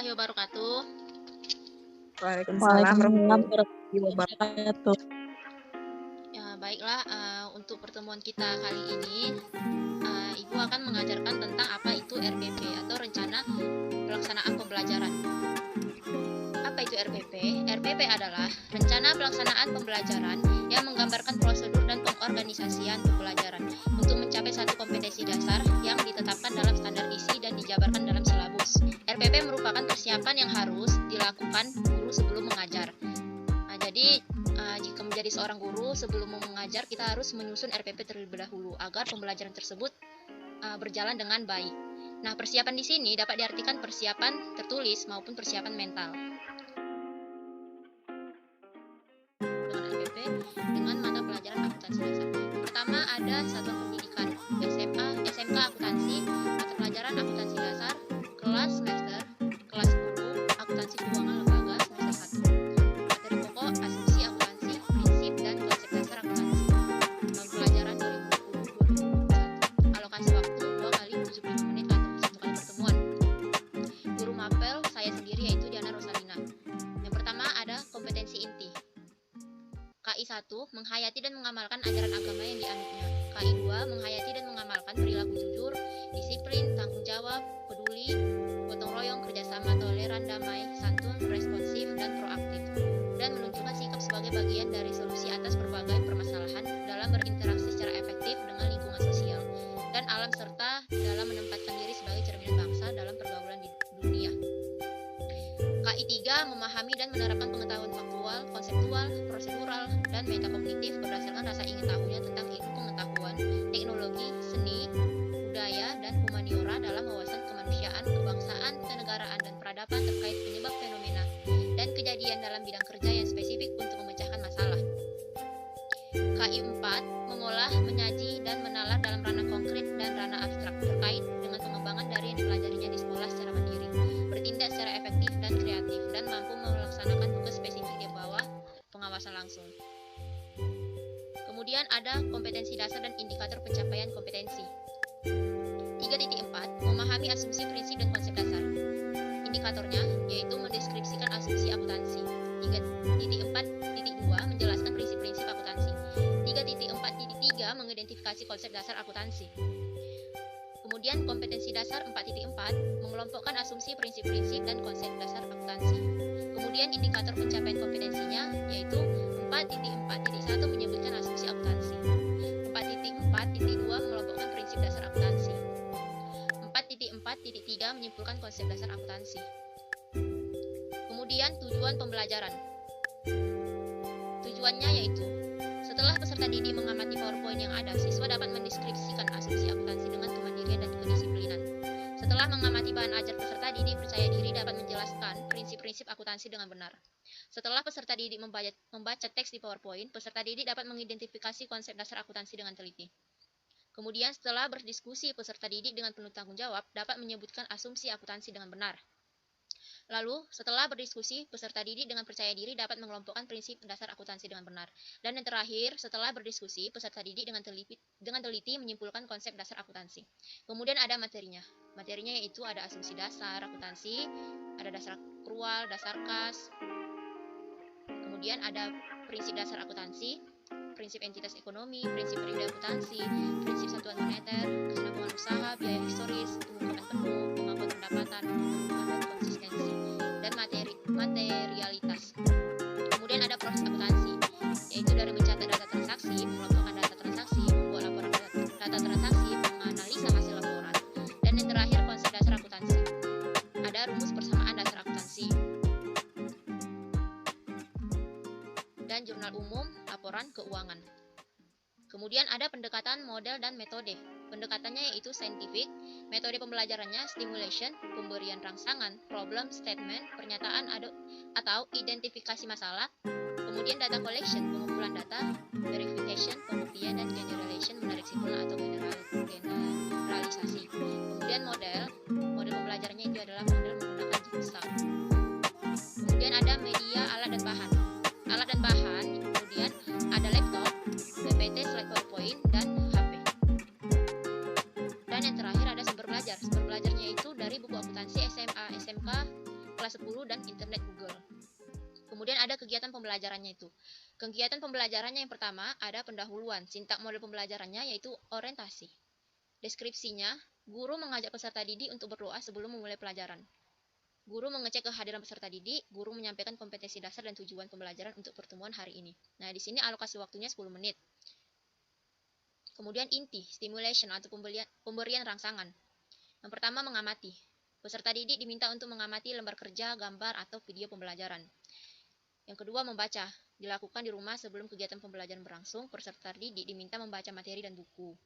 warahmatullahi wabarakatuh. Waalaikumsalam warahmatullahi Waalaikumsalam wabarakatuh. Ya, baiklah, untuk pertemuan kita kali ini, Ibu akan mengajarkan tentang apa itu RPP atau Rencana Pelaksanaan Pembelajaran. Apa itu RPP? RPP adalah Rencana Pelaksanaan Pembelajaran yang menggambarkan prosedur dan pengorganisasian pembelajaran untuk mencapai satu kompetensi dasar yang ditetapkan dalam standar isi dan dijabarkan dalam silabus. RPP merupakan persiapan yang harus dilakukan guru sebelum mengajar. Jadi, jika menjadi seorang guru sebelum mengajar, kita harus menyusun RPP terlebih dahulu agar pembelajaran tersebut berjalan dengan baik. Nah, persiapan di sini dapat diartikan persiapan tertulis maupun persiapan mental. Dengan RPP dengan mata pelajaran akuntansi dasar. Pertama ada satuan pendidikan SMA, SMK akuntansi, mata pelajaran akuntansi dasar, kelas semester, kelas guru, akuntansi keuangan lembaga semester 1. Materi pokok asumsi akuntansi, prinsip dan konsep dasar akuntansi. Tahun pelajaran 2020-2021. Alokasi waktu 2 kali 75 menit atau 1 kali pertemuan. Guru mapel saya sendiri yaitu Diana Rosalina. Yang pertama ada kompetensi inti. KI 1 menghayati dan mengamalkan ajaran agama yang dianutnya. KI 2 menghayati dan mengamalkan perilaku jujur, disiplin, tanggung jawab, peduli, gotong royong, kerjasama, toleran, damai, santun, responsif, dan proaktif, dan menunjukkan sikap sebagai bagian dari solusi atas berbagai permasalahan dalam berinteraksi secara efektif dengan lingkungan sosial dan alam serta dalam menempatkan diri sebagai cerminan bangsa dalam pergaulan di dunia. KI 3 memahami dan menerapkan pengetahuan faktual, konseptual, prosedural, dan metakognitif berdasarkan rasa ingin tahunya tentang ilmu pengetahuan, teknologi, seni, budaya, dan humaniora dalam wawasan kemanusiaan, kebangsaan, kenegaraan, dan peradaban terkait penyebab fenomena dan kejadian dalam bidang kerja yang spesifik untuk memecahkan masalah. KI 4 mengolah, menyaji, dan menalar dalam ranah konkret dan ranah abstrak terkait dengan pengembangan dari yang dipelajarinya di sekolah secara mandiri, bertindak secara efektif dan kreatif, dan mampu melaksanakan tugas spesifik di bawah pengawasan langsung. Kemudian ada kompetensi dasar dan indikator pencapaian kompetensi. 3.4 memahami asumsi, prinsip, dan konsep dasar. Indikatornya yaitu mendeskripsikan asumsi akuntansi. 3.4.2 menjelaskan prinsip-prinsip akuntansi. 3.4.3 mengidentifikasi konsep dasar akuntansi. Kemudian kompetensi dasar 4.4 mengelompokkan asumsi, prinsip-prinsip, dan konsep dasar akuntansi. Kemudian indikator pencapaian kompetensinya yaitu 4.4.1 menyebutkan asumsi akuntansi. 4.4.2 mengelompokkan prinsip dasar akuntansi. 4.4.3 menyimpulkan konsep dasar akuntansi. Kemudian tujuan pembelajaran. Tujuannya yaitu setelah peserta didik mengamati PowerPoint yang ada, siswa dapat mendeskripsikan asumsi akuntansi dengan kemandirian dan kedisiplinan. Setelah mengamati bahan ajar peserta didik, percaya diri dapat menjelaskan prinsip-prinsip akuntansi dengan benar. Setelah peserta didik membaca teks di PowerPoint, peserta didik dapat mengidentifikasi konsep dasar akuntansi dengan teliti. Kemudian setelah berdiskusi, peserta didik dengan penuh tanggung jawab dapat menyebutkan asumsi akuntansi dengan benar. Lalu, setelah berdiskusi, peserta didik dengan percaya diri dapat mengelompokkan prinsip dasar akuntansi dengan benar. Dan yang terakhir, setelah berdiskusi, peserta didik dengan teliti menyimpulkan konsep dasar akuntansi. Kemudian ada materinya. Materinya yaitu ada asumsi dasar akuntansi, ada dasar akrual, dasar kas. Kemudian ada prinsip dasar akuntansi, prinsip entitas ekonomi, prinsip periode akuntansi, prinsip satuan moneter, kesinambungan usaha, biaya historis, pengungkapan penuh, pengakuan pendapatan, pengumuman dan konsistensi, dan materialitas. Kemudian ada proses akuntansi, yaitu dari mencatat data transaksi, mengelompokkan data transaksi, membuat laporan data transaksi, menganalisa hasil laporan, dan yang terakhir konsep dasar akuntansi. Ada rumus persamaan dasar akuntansi, dan jurnal umum, laporan keuangan. Kemudian ada pendekatan, model, dan metode. Pendekatannya yaitu scientific, metode pembelajarannya stimulation, pemberian rangsangan, problem statement, pernyataan atau identifikasi masalah. Kemudian data collection, pengumpulan data, verification, pembuktian, dan generalization, menarik kesimpulan atau generalisasi. Kemudian model pembelajarannya itu adalah model menggunakan jigsaw. Kemudian ada media, alat, dan bahan. Alat dan bahan, kemudian ada laptop, PPT, slide PowerPoint, dan HP. Dan yang terakhir ada sumber belajar. Sumber belajarnya itu dari buku akuntansi SMA, SMK, 10 dan internet Google. Kemudian ada kegiatan pembelajarannya itu. Kegiatan pembelajarannya yang pertama ada pendahuluan. Sintak model pembelajarannya yaitu orientasi. Deskripsinya, guru mengajak peserta didik untuk berdoa sebelum memulai pelajaran. Guru mengecek kehadiran peserta didik, guru menyampaikan kompetensi dasar dan tujuan pembelajaran untuk pertemuan hari ini. Nah, di sini alokasi waktunya 10 menit. Kemudian inti, stimulation atau pemberian rangsangan. Yang pertama mengamati. Peserta didik diminta untuk mengamati lembar kerja, gambar, atau video pembelajaran. Yang kedua membaca. Dilakukan di rumah sebelum kegiatan pembelajaran berlangsung, peserta didik diminta membaca materi dan buku.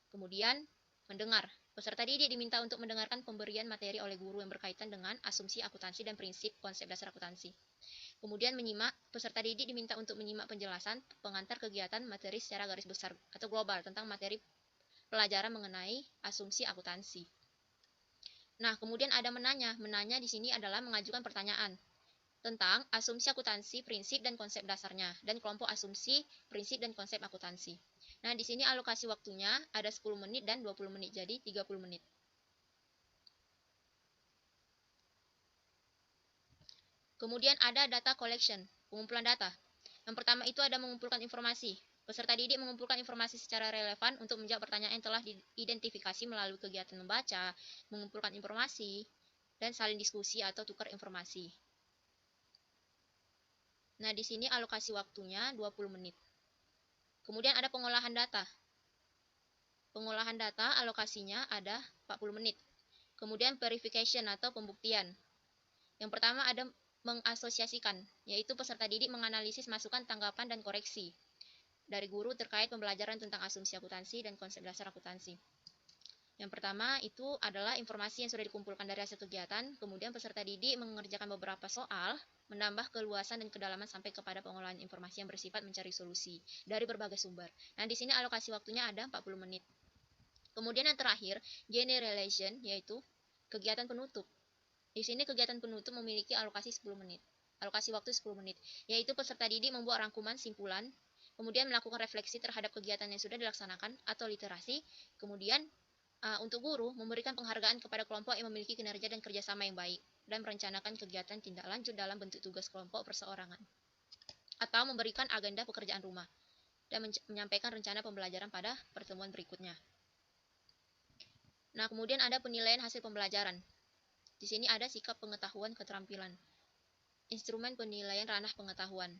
Kemudian mendengar. Peserta didik diminta untuk mendengarkan pemberian materi oleh guru yang berkaitan dengan asumsi akuntansi dan prinsip konsep dasar akuntansi. Kemudian menyimak. Peserta didik diminta untuk menyimak penjelasan pengantar kegiatan materi secara garis besar atau global tentang materi pelajaran mengenai asumsi akuntansi. Nah, kemudian ada menanya. Menanya di sini adalah mengajukan pertanyaan tentang asumsi akuntansi, prinsip dan konsep dasarnya, dan kelompok asumsi, prinsip dan konsep akuntansi. Nah, di sini alokasi waktunya ada 10 menit dan 20 menit, jadi 30 menit. Kemudian ada data collection, pengumpulan data. Yang pertama itu ada mengumpulkan informasi. Peserta didik mengumpulkan informasi secara relevan untuk menjawab pertanyaan yang telah diidentifikasi melalui kegiatan membaca, mengumpulkan informasi, dan saling diskusi atau tukar informasi. Nah, di sini alokasi waktunya 20 menit. Kemudian ada pengolahan data. Pengolahan data alokasinya ada 40 menit. Kemudian verification atau pembuktian. Yang pertama ada mengasosiasikan, yaitu peserta didik menganalisis masukan, tanggapan, dan koreksi dari guru terkait pembelajaran tentang asumsi akuntansi dan konsep dasar akuntansi. Yang pertama itu adalah informasi yang sudah dikumpulkan dari hasil kegiatan, kemudian peserta didik mengerjakan beberapa soal, menambah keluasan dan kedalaman sampai kepada pengolahan informasi yang bersifat mencari solusi dari berbagai sumber. Nah, di sini alokasi waktunya ada 40 menit. Kemudian yang terakhir, generalization, yaitu kegiatan penutup. Di sini kegiatan penutup memiliki alokasi 10 menit. Alokasi waktu 10 menit, yaitu peserta didik membuat rangkuman simpulan, kemudian melakukan refleksi terhadap kegiatan yang sudah dilaksanakan atau literasi, kemudian untuk guru memberikan penghargaan kepada kelompok yang memiliki kinerja dan kerjasama yang baik, dan merencanakan kegiatan tindak lanjut dalam bentuk tugas kelompok perseorangan, atau memberikan agenda pekerjaan rumah, dan menyampaikan rencana pembelajaran pada pertemuan berikutnya. Nah, kemudian ada penilaian hasil pembelajaran. Di sini ada sikap pengetahuan keterampilan. Instrumen penilaian ranah pengetahuan.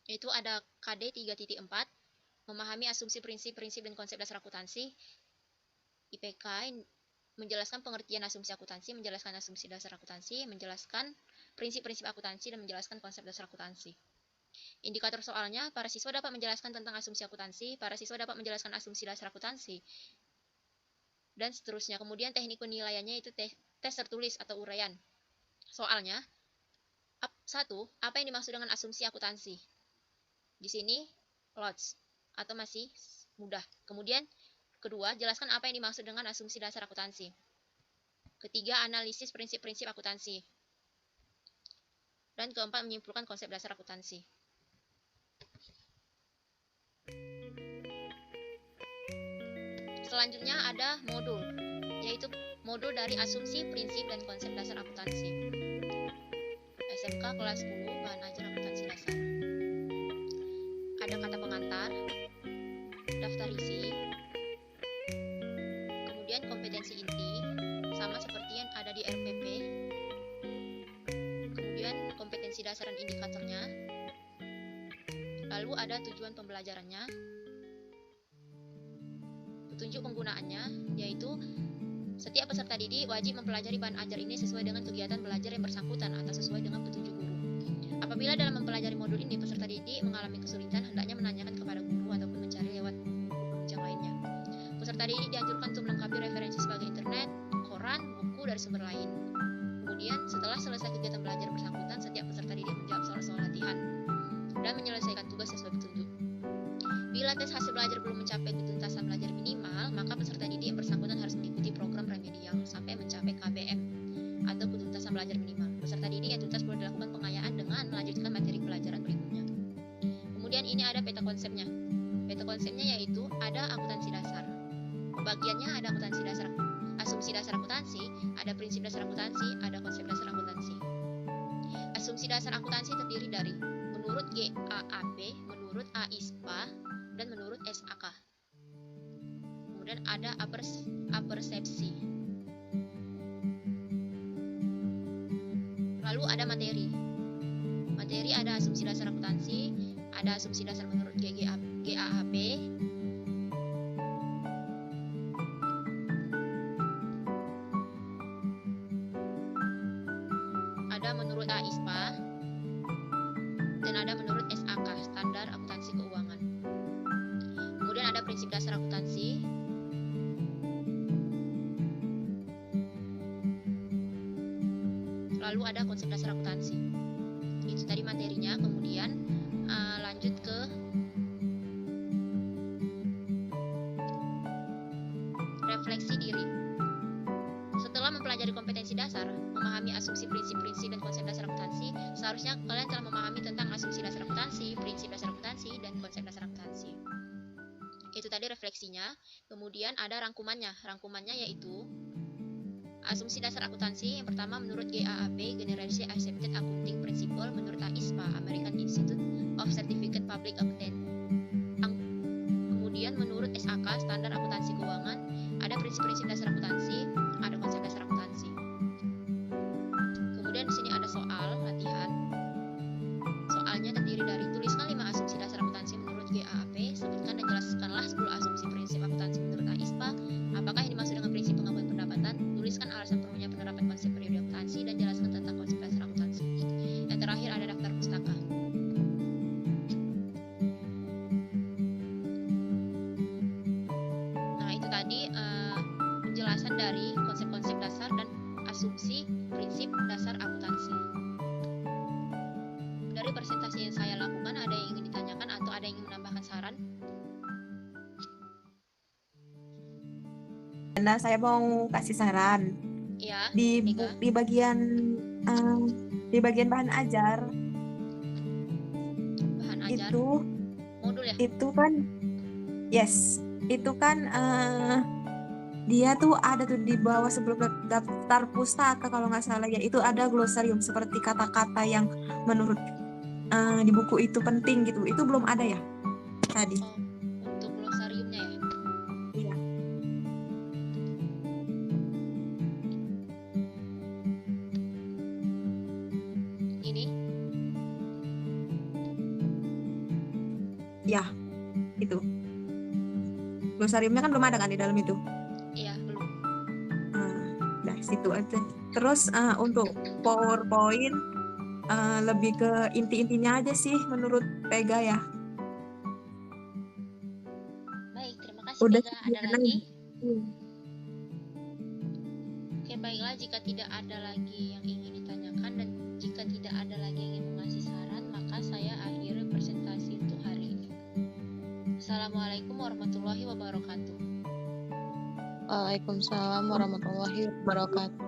Itu ada KD 3.4, memahami asumsi prinsip-prinsip dan konsep dasar akuntansi. IPK menjelaskan pengertian asumsi akuntansi, menjelaskan asumsi dasar akuntansi, menjelaskan prinsip-prinsip akuntansi, dan menjelaskan konsep dasar akuntansi. Indikator soalnya, para siswa dapat menjelaskan tentang asumsi akuntansi, para siswa dapat menjelaskan asumsi dasar akuntansi, dan seterusnya. Kemudian teknik penilaiannya itu tes tertulis atau uraian. Soalnya, 1. Apa yang dimaksud dengan asumsi akuntansi? Di sini, lots atau masih mudah. Kemudian, kedua, jelaskan apa yang dimaksud dengan asumsi dasar akuntansi. Ketiga, analisis prinsip-prinsip akuntansi. Dan keempat, menyimpulkan konsep dasar akuntansi. Selanjutnya ada modul, yaitu modul dari asumsi, prinsip, dan konsep dasar akuntansi. SMK kelas 10, bahan ajar akuntansi dasar. Ada kata pengantar, daftar isi, kemudian kompetensi inti, sama seperti yang ada di RPP, kemudian kompetensi dasar dan indikatornya, lalu ada tujuan pembelajarannya, petunjuk penggunaannya, yaitu setiap peserta didik wajib mempelajari bahan ajar ini sesuai dengan kegiatan belajar yang bersangkutan atau sesuai dengan petunjuk guru. Apabila dalam mempelajari modul ini peserta didik mengalami kesulitan, hendaknya menanyakan kepada guru ataupun mencari lewat yang lainnya. Peserta didik dianjurkan untuk melengkapi referensi sebagai internet, koran, buku dari sumber lain. Kemudian setelah selesai kegiatan belajar bersangkutan, setiap peserta didik menjawab soal-soal latihan dan menyelesaikan tugas sesuai petunjuk. Bila tes hasil belajar belum mencapai ketuntasan belajar minimal, maka peserta didik yang bersangkutan harus mengikuti program remedial sampai mencapai KBM atau ketuntasan belajar minimal. Peserta didik yang tuntas perlu dilakukan pengayaan dengan melanjutkan materi pelajaran berikutnya. Kemudian ini ada peta konsepnya. Peta konsepnya yaitu ada akuntansi dasar. Bagiannya ada akuntansi dasar. asumsi dasar akuntansi, ada prinsip dasar akuntansi, ada konsep dasar akuntansi. Asumsi dasar akuntansi terdiri dari menurut GAAP, menurut AISPA, dan menurut SAK. Kemudian ada apersepsi. Lalu ada materi. Materi ada asumsi dasar akuntansi, ada asumsi dasar menurut GAAP, ada menurut AISPA, dan ada menurut SAK, standar akuntansi keuangan. Kemudian ada prinsip dasar akuntansi, lalu ada konsep dasar akuntansi. Itu tadi materinya. Kemudian lanjut ke refleksi diri. Setelah mempelajari kompetensi dasar, memahami asumsi, prinsip-prinsip, dan konsep dasar akuntansi, seharusnya kalian telah memahami tentang asumsi dasar akuntansi, prinsip dasar akuntansi, dan konsep dasar akuntansi. Itu tadi refleksinya. Kemudian ada rangkumannya. Rangkumannya yaitu asumsi dasar akuntansi yang pertama menurut GAAP, Generally Accepted Accounting Principle, menurut AISPA, American Institute of Certificate Public Accountant. Kemudian menurut SAK, standar akuntansi keuangan, ada prinsip-prinsip dasar akuntansi, ada konsep dasar akuntansi. Kemudian di sini ada soal latihan. Soalnya terdiri dari tuliskan 5 asumsi dasar akuntansi menurut GAAP, sebutkan dan jelaskanlah 10 asumsi prinsip akuntansi menurut AISPA. Apakah yang dimaksud dengan prinsip pengakuan pendapatan? Tuliskan alasan perlunya penerapan konsep periode akuntansi dan jelaskan tentang konsep dasar akuntansi. Yang terakhir ada daftar pustaka. Nah, itu tadi penjelasan dari konsep-konsep dasar dan asumsi prinsip dasar akuntansi. Dari presentasi yang saya lakukan, ada yang ingin ditanyakan atau ada yang ingin menambahkan saran? Nah, saya mau kasih saran. Ya, Di Nika. di bagian bahan ajar Bahan ajar itu modul ya? itu kan dia tuh ada tuh di bawah sebelum daftar pustaka kalau nggak salah ya, itu ada glosarium seperti kata-kata yang menurut di buku itu penting gitu. Itu belum ada ya tadi? Oh, untuk glosariumnya ya? Iya. Ini? Ya, itu. Glosariumnya kan belum ada kan di dalam itu? Iya, belum. Nah, situ aja. Terus untuk PowerPoint lebih ke inti-intinya aja sih menurut Pega ya. Baik, terima kasih Udah Pega. Ada lagi? Iya. Oke, baiklah. Jika tidak ada lagi yang ingin ditanyakan dan jika tidak ada lagi yang ingin mengasih saran, maka saya akhiri presentasi untuk hari ini. Assalamualaikum warahmatullahi wabarakatuh. Waalaikumsalam warahmatullahi wabarakatuh.